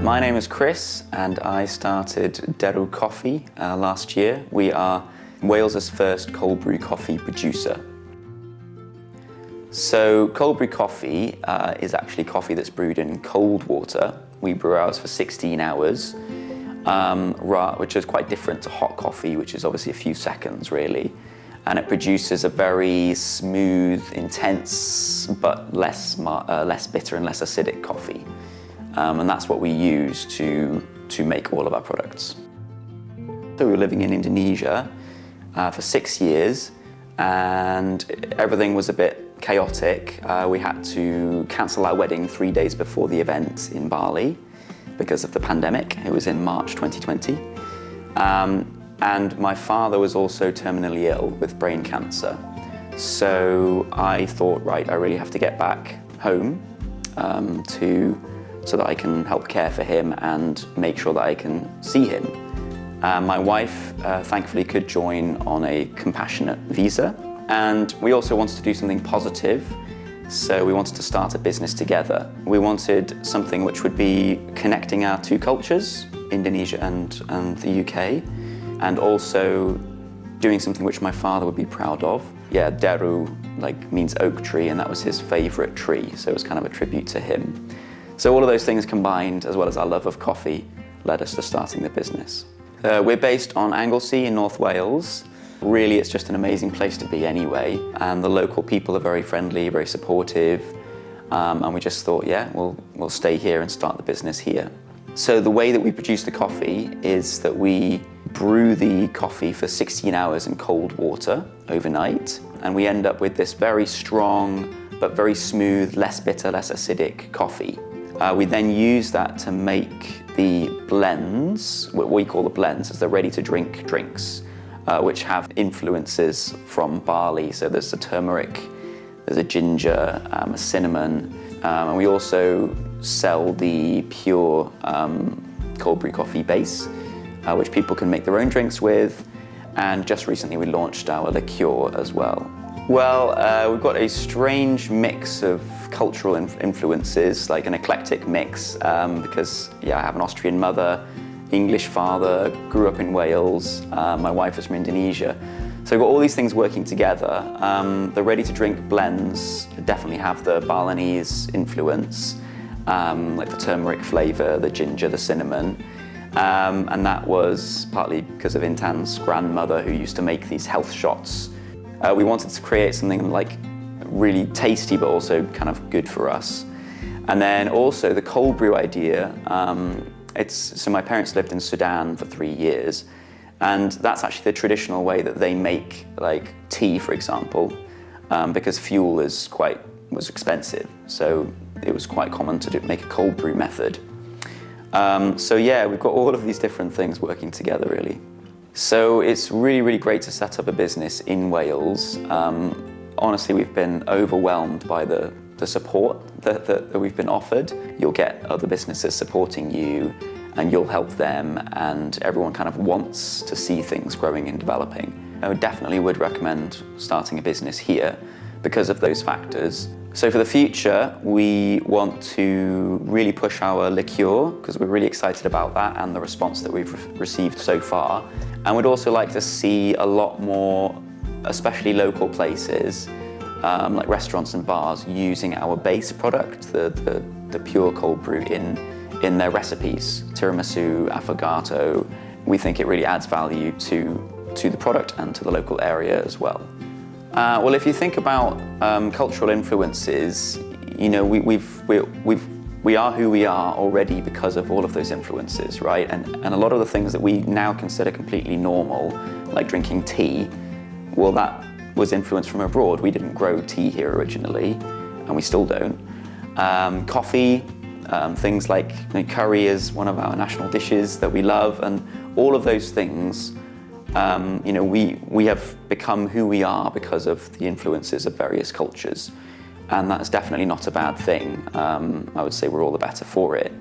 My name is Chris and I started Derw Coffee last year. We are Wales's first cold brew coffee producer. So cold brew coffee is actually coffee that's brewed in cold water. We brew ours for 16 hours, which is quite different to hot coffee, which is obviously a few seconds really. And it produces a very smooth, intense, but less bitter and less acidic coffee. And that's what we use to make all of our products. So we were living in Indonesia for 6 years, and everything was a bit chaotic. We had to cancel our wedding 3 days before the event in Bali because of the pandemic. It was in March 2020. And my father was also terminally ill with brain cancer. So I thought, right, I really have to get back home so that I can help care for him and make sure that I can see him. My wife, thankfully, could join on a compassionate visa. And we also wanted to do something positive. So we wanted to start a business together. We wanted something which would be connecting our two cultures, Indonesia and the UK, and also doing something which my father would be proud of. Yeah, Derw means oak tree, and that was his favorite tree, so it was kind of a tribute to him. So all of those things combined, as well as our love of coffee, led us to starting the business. We're based on Anglesey in North Wales. Really, it's just an amazing place to be anyway, and the local people are very friendly, very supportive, and we just thought, yeah, we'll stay here and start the business here. So the way that we produce the coffee is that we brew the coffee for 16 hours in cold water overnight, and we end up with this very strong but very smooth, less bitter, less acidic coffee. We then use that to make the blends, what we call the blends, as the ready-to-drink drinks, which have influences from barley. So there's a turmeric, there's a ginger, a cinnamon, and we also sell the pure cold brew coffee base, which people can make their own drinks with. And just recently we launched our liqueur as well. Well, we've got a strange mix of cultural influences, like an eclectic mix, because I have an Austrian mother, English father, grew up in Wales, my wife is from Indonesia. So we've got all these things working together. The ready-to-drink blends definitely have the Balinese influence, like the turmeric flavour, the ginger, the cinnamon. And that was partly because of Intan's grandmother, who used to make these health shots. We wanted to create something like really tasty, but also kind of good for us. And then also the cold brew idea, so my parents lived in Sudan for 3 years, and that's actually the traditional way that they make tea, for example, because fuel was expensive. So it was quite common to make a cold brew method. So yeah, we've got all of these different things working together really. So it's really, really great to set up a business in Wales. Honestly, we've been overwhelmed by the support that we've been offered. You'll get other businesses supporting you and you'll help them, and everyone kind of wants to see things growing and developing. I definitely would recommend starting a business here because of those factors. So for the future, we want to really push our liqueur because we're really excited about that and the response that we've received so far. And we'd also like to see a lot more, especially local places, like restaurants and bars, using our base product, the pure cold brew in their recipes. Tiramisu, affogato. We think it really adds value to the product and to the local area as well. Well, if you think about cultural influences, we are who we are already because of all of those influences, right? And a lot of the things that we now consider completely normal, like drinking tea, well, that was influenced from abroad. We didn't grow tea here originally, and we still don't. Coffee, things like curry is one of our national dishes that we love, and all of those things, we have become who we are because of the influences of various cultures. And that's definitely not a bad thing. I would say we're all the better for it.